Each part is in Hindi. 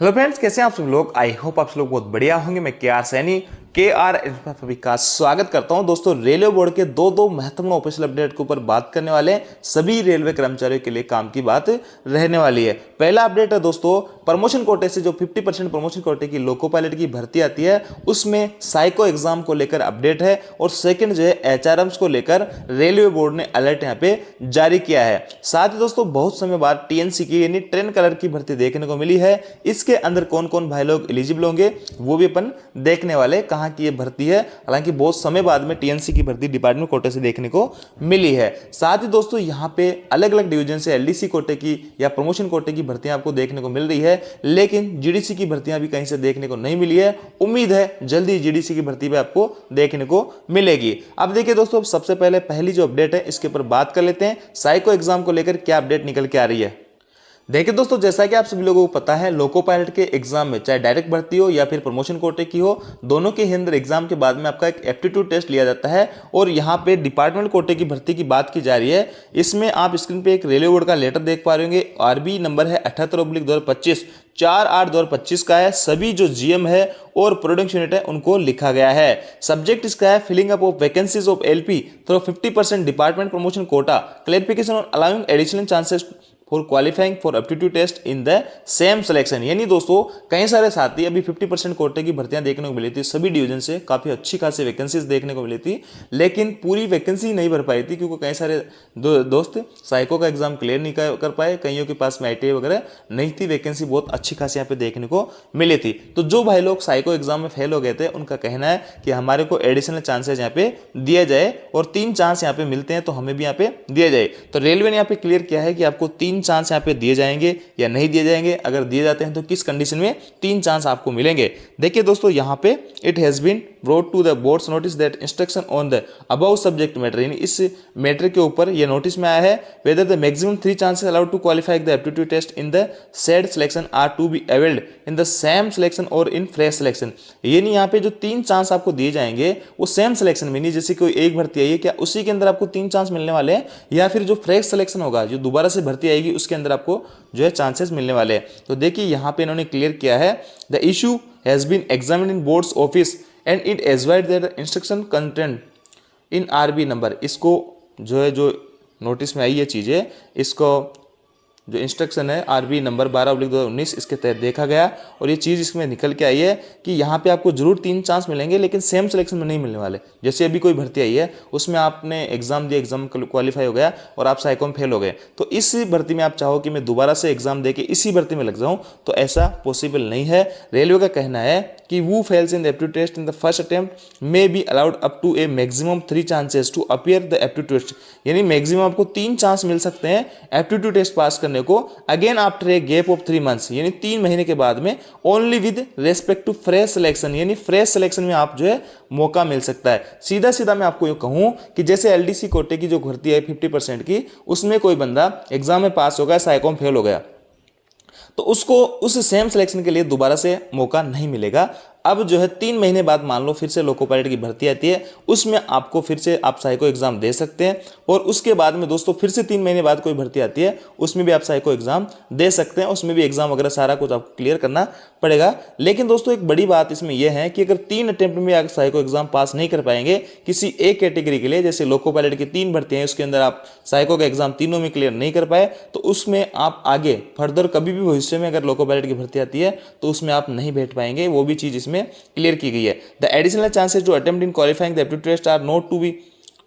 हेलो फ्रेंड्स, कैसे हैं आप सब लोग। आई होप आप सब लोग बहुत बढ़िया होंगे। मैं के आर सैनी सभी का स्वागत करता हूं। दोस्तों, रेलवे बोर्ड के दो महत्वपूर्ण ऑफिशियल अपडेट के ऊपर बात करने वाले हैं। सभी रेलवे कर्मचारियों के लिए काम की बात रहने वाली है। पहला अपडेट है दोस्तों, प्रमोशन कोटे से जो 50% प्रमोशन कोटे की लोको पायलट की भर्ती आती है उसमें साइको एग्जाम को लेकर अपडेट है। और सेकंड जो है एचआरएम्स को लेकर रेलवे बोर्ड ने अलर्ट यहां पे जारी किया है। साथ ही दोस्तों, बहुत समय बाद टीएनसी की यानी ट्रेन कलर की भर्ती देखने को मिली है। इसके अंदर कौन कौन भाई लोग एलिजिबल होंगे वो भी अपन देखने वाले, कहां की ये भर्ती है। हालांकि बहुत समय बाद में टीएनसी की भर्ती डिपार्टमेंट कोटे से देखने को मिली है। साथ ही दोस्तों, यहां पे अलग अलग डिवीजन से एलडीसी कोटे की या प्रमोशन कोटे की भर्तियां आपको देखने को मिल रही है, लेकिन जीडीसी की भर्तियां भी कहीं से देखने को नहीं मिली है। उम्मीद है जल्दी जीडीसी की भर्ती भी आपको देखने को मिलेगी। अब देखिए दोस्तों, सबसे पहले पहली जो अपडेट है इसके ऊपर बात कर लेते हैं। साइको एग्जाम को लेकर क्या अपडेट निकल के आ रही है। देखिए दोस्तों, जैसा कि आप सभी लोगों को पता है, लोको पायलट के एग्जाम में चाहे डायरेक्ट भर्ती हो या फिर प्रमोशन कोटे की हो, दोनों के अंदर एग्जाम के बाद में आपका एक एप्टीट्यूड टेस्ट लिया जाता है। और यहाँ पे डिपार्टमेंट कोटे की भर्ती की बात की जा रही है। इसमें आप स्क्रीन पे एक रेलवे बोर्ड का लेटर देख पा रहे होंगे। आरबी नंबर है 78/2025, 4/8/2025 का है। सभी जो जीएम है और प्रोडक्शन यूनिट है उनको लिखा गया है। सब्जेक्ट इसका है filling up of vacancies of LP through 50% department promotion quota, clarification on allowing additional chances for qualifying for aptitude test in the same selection. यानी दोस्तों, कई सारे साथी अभी 50% कोटे की भर्तियां देखने को मिली थी। सभी डिवीजन से काफी अच्छी खासी वैकेंसीज देखने को मिली थी, लेकिन पूरी वैकेंसी नहीं भर पाई थी क्योंकि कई सारे दोस्त साइको का एग्जाम क्लियर नहीं कर पाए। कईयों के पास में आईटीआई वगैरह नहीं थी। वैकेंसी बहुत अच्छी खासी यहाँ पे देखने को मिली थी। तो जो भाई लोग साइको एग्जाम में फेल हो गए थे उनका कहना है कि हमारे को एडिशनल चांसेस यहाँ पे दिया जाए और 3 चांस यहाँ पे मिलते हैं तो हमें भी यहाँ पे दिया जाए। तो रेलवे ने यहाँ पे क्लियर किया है कि आपको 3 चांस यहाँ पे दिए जाएंगे या नहीं दिए जाएंगे। अगर दिए जाते हैं तो किस कंडीशन में 3 चांस आपको मिलेंगे। देखिए दोस्तों, यहाँ पे it has been brought to the board's notice that instruction on the above subject matter, यानी इस मैटर के ऊपर ये नोटिस में आया है। Whether the maximum 3 chances allowed to qualify the aptitude test in the said selection are to be availed in the same selection और इन फ्रेश सिलेक्शन। यानी यहाँ पे जो 3 चांस आपको दिए जाएंगे वो सेम सिलेक्शन में नहीं, जैसे कोई एक भर्ती आई है क्या उसी के अंदर आपको 3 चांस मिलने वाले हैं, या फिर जो फ्रेश सिलेक्शन होगा जो दोबारा से भर्ती आएगी उसके अंदर आपको जो है चांसेस मिलने वाले हैं। तो देखिए यहाँ पे इन्होंने क्लियर किया है, the issue has been examined in board's office and it advised that instruction content in RB number. इसको जो है जो नोटिस में आई ये चीज़ें, इसको जो इंस्ट्रक्शन है आरबी नंबर 12/2019 इसके तहत देखा गया और ये चीज़ इसमें निकल के आई है कि यहाँ पे आपको जरूर 3 चांस मिलेंगे, लेकिन सेम सिलेक्शन में नहीं मिलने वाले। जैसे अभी कोई भर्ती आई है उसमें आपने एग्जाम दिया, एग्जाम क्वालिफाई हो गया और आप साइको में फेल हो गए, तो इस भर्ती में आप चाहो कि मैं दोबारा से एग्जाम दे के इसी भर्ती में लग जाऊँ, तो ऐसा पॉसिबल नहीं है। रेलवे का कहना है कि who fails in the aptitude test in the first attempt may be allowed up to a maximum 3 chances to appear the aptitude test। यानी मैक्सिमम आपको 3 चांस मिल सकते हैं एप्टीट्यूड टेस्ट पास करने को, again after a gap of 3 months, यानी 3 महीने के बाद में, only with respect to fresh selection. यानी फ्रेश सिलेक्शन में आप जो है मौका मिल सकता है। सीधा सीधा मैं आपको ये कहूँ कि जैसे एलडीसी कोटे की जो भर्ती है 50% की, उसमें कोई बंदा एग्जाम में पास हो गया, साइको में फेल हो गया, तो उसको उस सेम सिलेक्शन के लिए दोबारा से मौका नहीं मिलेगा। अब जो है 3 महीने बाद मान लो फिर से लोको पायलट की भर्ती आती है, उसमें आपको फिर से आप साइको एग्जाम दे सकते हैं। और उसके बाद में दोस्तों फिर से 3 महीने बाद कोई भर्ती आती है उसमें भी आप साइको एग्जाम दे सकते हैं। उसमें भी एग्जाम वगैरह सारा कुछ आपको क्लियर करना पड़ेगा। लेकिन दोस्तों एक बड़ी बात इसमें यह है कि अगर 3 अटेम्प्ट में आप साइको एग्जाम पास नहीं कर पाएंगे किसी एक कैटेगरी के लिए, जैसे लोको पायलट की 3 भर्तियां हैं उसके अंदर आप साइको का एग्जाम तीनों में क्लियर नहीं कर पाए, तो उसमें आप आगे फर्दर कभी भी भविष्य में अगर लोको पायलट की भर्ती आती है तो उसमें आप नहीं बैठ पाएंगे। वो भी चीज इसमें क्लियर की गई है। The additional chances to attempt in qualifying the aptitude test are not to be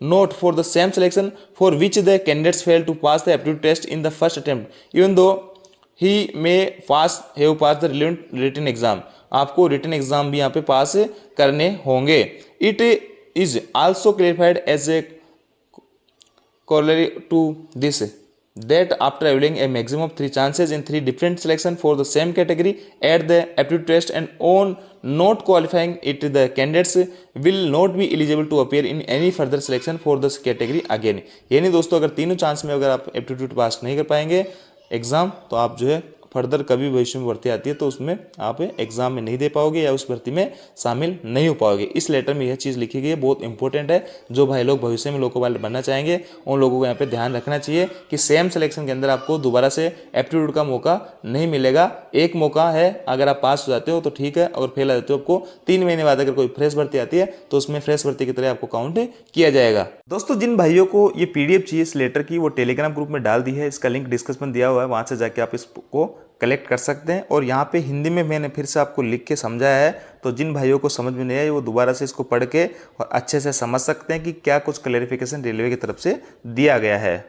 not for the same selection for which the candidates fail to pass the aptitude test in the first attempt even though he may have passed the relevant written exam। आपको written exam भी यहाँ पे पास करने होंगे। It is also clarified as a corollary to this that after availing a maximum of 3 chances in 3 different selection for the same category at the aptitude test and on not qualifying it, the candidates will not be eligible to appear in any further selection for this category again। यानी दोस्तों अगर तीनों चांस में अगर आप एप्टीट्यूड पास नहीं कर पाएंगे एग्जाम, तो आप जो है फर्दर कभी भविष्य में भर्ती आती है तो उसमें आप एग्जाम में नहीं दे पाओगे या उस भर्ती में शामिल नहीं हो पाओगे। इस लेटर में यह चीज़ लिखी गई है, बहुत इंपॉर्टेंट है। जो भाई लोग भविष्य में लोको पायलट बनना चाहेंगे उन लोगों को यहाँ पे ध्यान रखना चाहिए कि सेम सिलेक्शन के अंदर आपको दोबारा से एप्टीट्यूड का मौका नहीं मिलेगा। एक मौका है, अगर आप पास हो जाते हो तो ठीक है, और फेल आ जाते हो आपको 3 महीने बाद अगर कोई फ्रेश भर्ती आती है तो उसमें फ्रेश भर्ती की तरह आपको काउंट किया जाएगा। दोस्तों जिन भाइयों को ये पीडीएफ चाहिए इस लेटर की, वो टेलीग्राम ग्रुप में डाल दी है, इसका लिंक डिस्क्रिप्शन में दिया हुआ है, वहां से जाके आप इसको कलेक्ट कर सकते हैं। और यहाँ पे हिंदी में मैंने फिर से आपको लिख के समझाया है, तो जिन भाइयों को समझ में नहीं आए वो दोबारा से इसको पढ़ के और अच्छे से समझ सकते हैं कि क्या कुछ क्लैरिफिकेशन रेलवे की तरफ से दिया गया है।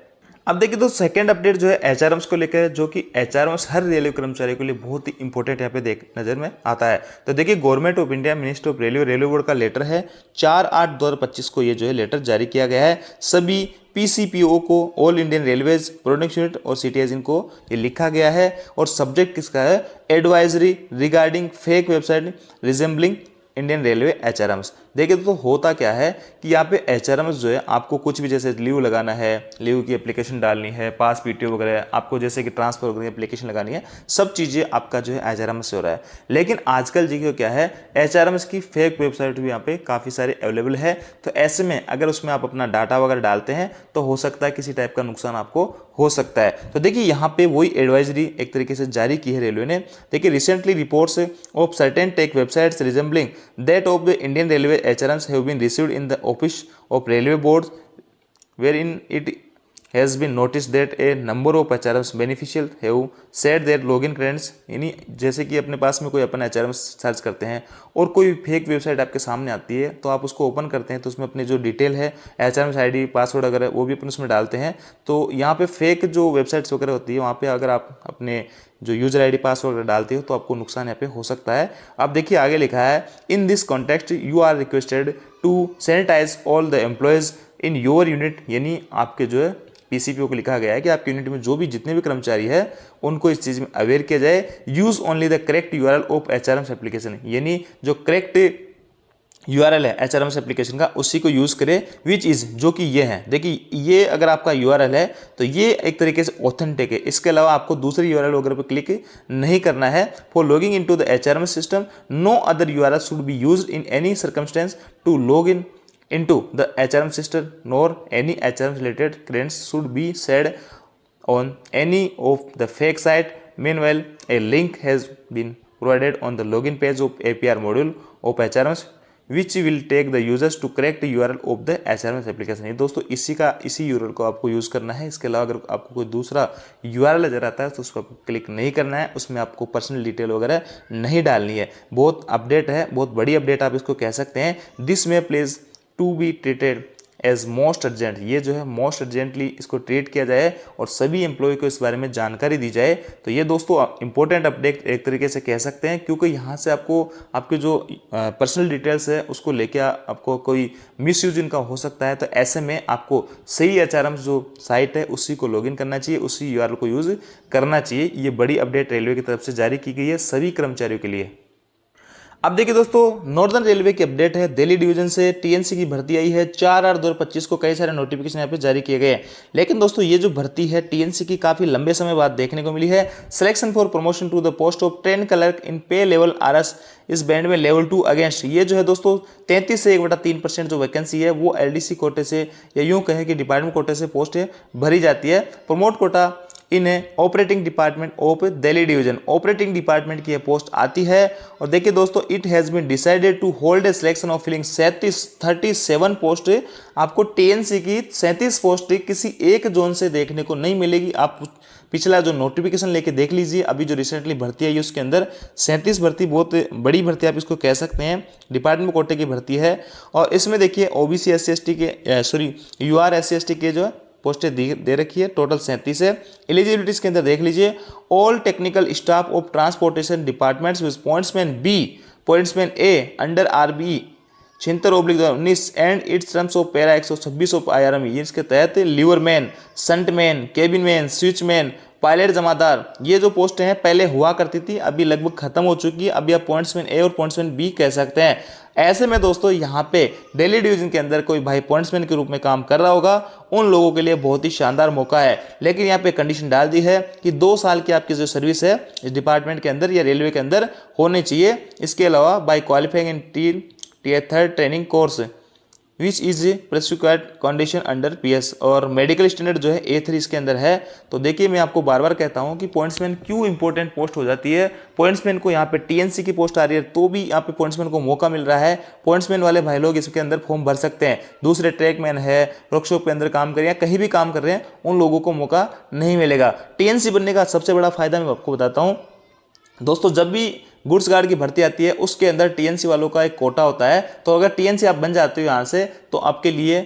अब देखिए तो सेकंड अपडेट जो है एचआरएम्स को लेकर है, जो कि एचआरएम्स हर रेलवे कर्मचारियों के लिए बहुत ही इंपॉर्टेंट यहाँ पे देख नजर में आता है। तो देखिए government of India ministry of railway board का लेटर है, 4/8/2025 को ये जो है लेटर जारी किया गया है। सभी पीसीपीओ को, all Indian railways production unit और सीटीएस इनको ये लिखा गया है। और सब्जेक्ट किसका है? Advisory regarding fake website resembling Indian railway HRMS. देखिए तो होता क्या है कि यहाँ पे एचआरएम्स जो है आपको कुछ भी जैसे लीव लगाना है, लीव की एप्लीकेशन डालनी है, पास पीटीओ वगैरह, आपको जैसे कि ट्रांसफर वगैरह एप्लीकेशन लगानी है, सब चीज़ें आपका जो है एचआरएम्स से हो रहा है। लेकिन आजकल जी क्या है, एचआरएम्स की फेक वेबसाइट भी यहाँ पे काफ़ी सारे अवेलेबल है। तो ऐसे में अगर उसमें आप अपना डाटा वगैरह डालते हैं तो हो सकता है किसी टाइप का नुकसान आपको हो सकता है। तो देखिए यहाँ पे वही एडवाइजरी एक तरीके से जारी की है रेलवे ने। देखिए recently reports of certain tech websites resembling that of the Indian railway HRMs have been received in the office of railway boards, wherein it has been noticed that a number of HRMs beneficiaries have shared their login credentials। यानी जैसे कि अपने पास में कोई अपन HRMs सर्च करते हैं और कोई फेक वेबसाइट आपके सामने आती है तो आप उसको ओपन करते हैं, तो उसमें अपनी जो डिटेल है HRMs ID पासवर्ड वगैरह वो भी अपन उसमें डालते हैं। तो यहाँ पे फेक जो वेबसाइट्स वगैरह होती है वहाँ पे अगर आप अपने जो यूजर आईडी पासवर्ड डालते हो तो आपको नुकसान यहाँ पे हो सकता है। अब देखिए आगे लिखा है, in this context you are requested to sanitize all the employees in your unit. यानी आपके जो है पीसीपीओ को लिखा गया है कि आपके यूनिट में जो भी जितने भी कर्मचारी है उनको इस चीज़ में अवेयर किया जाए। Use only the correct URL of HRMS application, यानी जो करेक्ट यूआरएल है एचआरएम्स एप्लीकेशन का उसी को यूज करें, विच इज जो कि ये है। देखिए ये अगर आपका यूआरएल है तो ये एक तरीके से ऑथेंटिक है, इसके अलावा आपको दूसरी यूआरएल वगैरह पर क्लिक नहीं करना है। For logging into the HRMS system no other URL should be used in any circumstance to log in into the HRM system, nor any HRM related credits should be shared on any of the fake site. Meanwhile, a link has been provided on the login page of APR module of HRMs, which will take the users to correct URL of the HRMS application। ये दोस्तों इसी URL को आपको यूज़ करना है। इसके अलावा अगर आपको कोई दूसरा URL नजर आता है तो उस पर क्लिक नहीं करना है, उसमें आपको पर्सनल डिटेल वगैरह नहीं डालनी है। बहुत अपडेट है, बहुत बड़ी अपडेट आप इसको कह सकते हैं। दिस में please to be treated as most urgent, ये जो है मोस्ट अर्जेंटली इसको ट्रीट किया जाए और सभी एम्प्लॉय को इस बारे में जानकारी दी जाए। तो ये दोस्तों इंपॉर्टेंट अपडेट एक तरीके से कह सकते हैं, क्योंकि यहाँ से आपको आपके जो पर्सनल डिटेल्स है उसको लेके आपको कोई मिसयूज इनका हो सकता है। तो ऐसे में आपको सही एचआरएम जो साइट है उसी को लॉगिन करना चाहिए, उसी यूआरएल को यूज करना चाहिए। ये बड़ी अपडेट रेलवे की तरफ से जारी की गई है सभी कर्मचारियों के लिए। अब देखिए दोस्तों नॉर्दर्न रेलवे की अपडेट है, दिल्ली डिवीजन से टीएनसी की भर्ती आई है 4/8/2025 को। कई सारे नोटिफिकेशन यहाँ पे जारी किए गए हैं, लेकिन दोस्तों ये जो भर्ती है टीएनसी की काफी लंबे समय बाद देखने को मिली है। Selection for promotion to the post of train clerk in pay level RS इस बैंड में लेवल 2 अगेंस्ट। ये जो है दोस्तों 33 से 1/3% जो वैकेंसी है वो LDC कोटे से या यूं कहें कि डिपार्टमेंट कोटे से पोस्ट भरी जाती है। Promote quota in operating department of Delhi division, operating department की यह पोस्ट आती है। और देखिए दोस्तों it has been decided to hold a selection of filling 37 post. आपको टीएनसी की 37 पोस्ट किसी एक जोन से देखने को नहीं मिलेगी। आप पिछला जो नोटिफिकेशन लेके देख लीजिए, अभी जो रिसेंटली भर्ती आई उसके अंदर 37 भर्ती, बहुत बड़ी भर्ती आप इसको कह सकते हैं, डिपार्टमेंट कोटे की भर्ती है। और इसमें देखिए OBC SC/ST के UR SC/ST के जो पोस्टें दे रखी है, टोटल 37 है। एलिजिबिलिटीज के अंदर देख लीजिए, all technical staff of transportation departments with pointsman B, pointsman A under RBE 76/19 and it's terms of para 126 of IRME। इसके तहत लीवरमैन, संटमैन, केबिनमैन, स्विचमैन, पायलट जमादार, ये जो पोस्टें हैं पहले हुआ करती थी, अभी लगभग खत्म हो चुकी है। अभी आप पॉइंट्समैन ए और पॉइंट्समैन बी कह सकते हैं। ऐसे में दोस्तों यहाँ पे दिल्ली डिवीजन के अंदर कोई भाई पॉइंट्समैन के रूप में काम कर रहा होगा, उन लोगों के लिए बहुत ही शानदार मौका है। लेकिन यहाँ पे कंडीशन डाल दी है कि 2 साल की आपकी जो सर्विस है इस डिपार्टमेंट के अंदर या रेलवे के अंदर होनी चाहिए। इसके अलावा by qualifying in tier 3 training course which is prescribed condition under PS, और मेडिकल स्टैंडर्ड जो है A3 इसके अंदर है। तो देखिए मैं आपको बार बार कहता हूं कि पॉइंट्समैन क्यों इंपॉर्टेंट पोस्ट हो जाती है। पॉइंट्समैन को यहाँ पे टीएनसी की पोस्ट आ रही है तो भी यहाँ पे पॉइंट्समैन को मौका मिल रहा है। पॉइंट्समैन वाले भाई लोग इसके अंदर फॉर्म भर सकते हैं। दूसरे ट्रैकमैन है, वर्कशॉप के अंदर काम कर रहे हैं, कहीं भी काम कर रहे हैं, उन लोगों को मौका नहीं मिलेगा। टीएनसी बनने का सबसे बड़ा फायदा मैं आपको बताता हूँ दोस्तों, जब भी गुड्स गार्ड की भर्ती आती है उसके अंदर टीएनसी वालों का एक कोटा होता है। तो अगर टीएनसी आप बन जाते हो यहाँ से तो आपके लिए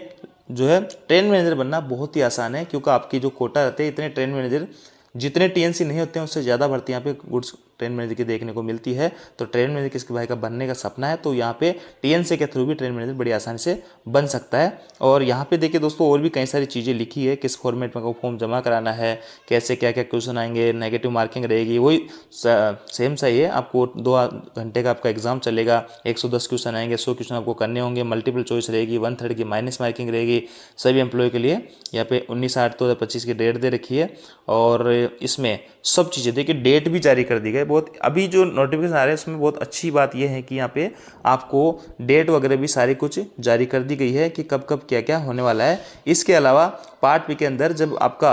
जो है ट्रेन मैनेजर बनना बहुत ही आसान है, क्योंकि आपकी जो कोटा रहते हैं इतने ट्रेन मैनेजर, जितने टीएनसी नहीं होते हैं उससे ज़्यादा भर्ती यहाँ पे गुड्स ट्रेन मैनेजर की देखने को मिलती है। तो ट्रेन मैनेजर किसके भाई का बनने का सपना है तो यहाँ पे टीएनसी के थ्रू भी ट्रेन मैनेजर बड़ी आसानी से बन सकता है। और यहाँ पे देखिए दोस्तों और भी कई सारी चीज़ें लिखी है, किस फॉर्मेट में को फॉर्म जमा कराना है, कैसे क्या क्या क्वेश्चन आएंगे, नेगेटिव मार्किंग रहेगी, वही सेम सही है। आपको 2 घंटे का आपका एग्जाम चलेगा, 110 क्वेश्चन आएंगे, 100 क्वेश्चन आपको करने होंगे, मल्टीपल चॉइस रहेगी, 1/3 की माइनस मार्किंग रहेगी सभी एम्प्लॉय के लिए। यहाँ पे 19/8/2025 की डेट दे रखी है और इसमें सब चीज़ें देखिए डेट भी जारी कर दी गई। बहुत अभी जो नोटिफिकेशन आ रहे हैं उसमें बहुत अच्छी बात यह है कि यहाँ पे आपको डेट वगैरह भी सारी कुछ जारी कर दी गई है कि कब कब क्या क्या होने वाला है। इसके अलावा पार्ट बी के अंदर जब आपका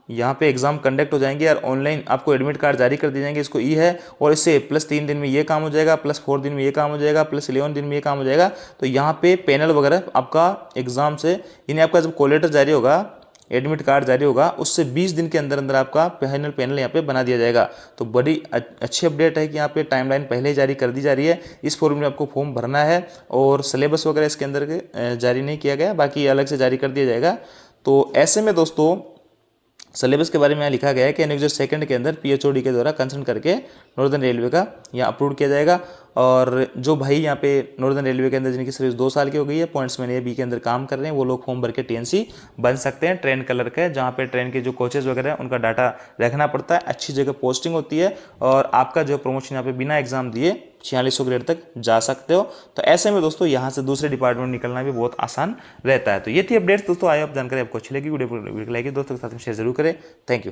यहाँ पे एग्जाम कंडक्ट हो जाएंगे और ऑनलाइन आपको एडमिट कार्ड जारी कर दिए जाएंगे, इसको ई है, और इससे +3 दिन में ये काम हो जाएगा, +4 दिन में ये काम हो जाएगा, +11 दिन में ये काम हो जाएगा। तो यहाँ पे पैनल वगैरह आपका एग्जाम से यानी आपका जब कॉल लेटर जारी होगा, एडमिट कार्ड जारी होगा, उससे 20 दिन के अंदर अंदर आपका पैनल यहाँ पे बना दिया जाएगा। तो बड़ी अच्छी अपडेट है कि यहाँ पे टाइमलाइन पहले ही जारी कर दी जा रही है। इस फॉर्म में आपको फॉर्म भरना है और सिलेबस वगैरह इसके अंदर जारी नहीं किया गया, बाकी अलग से जारी कर दिया जाएगा। तो ऐसे में दोस्तों सिलेबस के बारे में यहाँ लिखा गया है कि एनेक्सर 2 के अंदर पीएचओडी के द्वारा कंसर्न करके नॉर्दर्न रेलवे का यहाँ अप्रूव किया जाएगा। और जो भाई यहाँ पे नॉर्दर्न रेलवे के अंदर जिनकी सर्विस 2 साल की हो गई है, पॉइंट्समैन ए बी के अंदर काम कर रहे हैं, वो लोग फॉर्म भर के टीएनसी बन सकते हैं। ट्रेन कलर का है, जहाँ पे ट्रेन के जो कोचेज वगैरह हैं उनका डाटा रखना पड़ता है, अच्छी जगह पोस्टिंग होती है और आपका जो प्रमोशन यहाँ पे बिना एग्जाम दिए 4600 ग्रेड तक जा सकते हो। तो ऐसे में दोस्तों यहाँ से दूसरे डिपार्टमेंट निकलना भी बहुत आसान रहता है। तो ये थी अपडेट्स दोस्तों, आए आप जानकारी आपको अच्छी लगी, वीडियो लाइक दोस्तों के साथ में शेयर जरूर करें। Thank you.